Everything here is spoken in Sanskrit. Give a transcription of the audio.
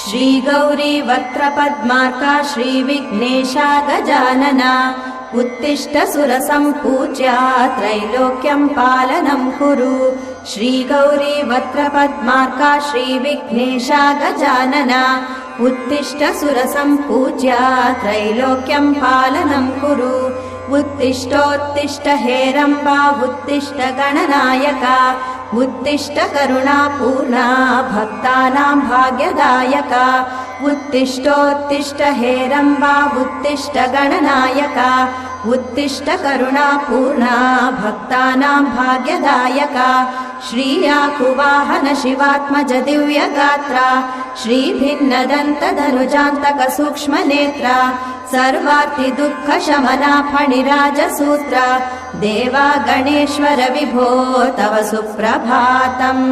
श्रीगौरी वक्त्रपद्मार्का श्रीविघ्नेशा गजानना उत्तिष्ठ सुरसम्पूज्या त्रैलोक्यं पालनं कुरु। श्रीगौरी वक्त्रपद्मार्का श्रीविघ्नेशा गजानना उत्तिष्ठ सुरसम्पूज्या त्रैलोक्यं पालनं कुरु। उत्तिष्ठोत्तिष्ठ हेरम्बा उत्तिष्ठ गणनायका उत्तिष्ठ करुणापूर्णा भक्तानां भाग्यदायका। उत्तिष्ठोत्तिष्ठ हेरम्बा उत्तिष्ठ गणनायका उत्तिष्ठ करुणापूर्णा भक्तानां भाग्यदायका। श्रीयाकुवाहन शिवात्मज दिव्यगात्रा श्रीभिन्नदन्तधनुजान्तक सूक्ष्मनेत्रा सर्वार्ति दुःखशमना फणिराजसूत्रा देवा गणेश्वर विभो तव सुप्रभातम्।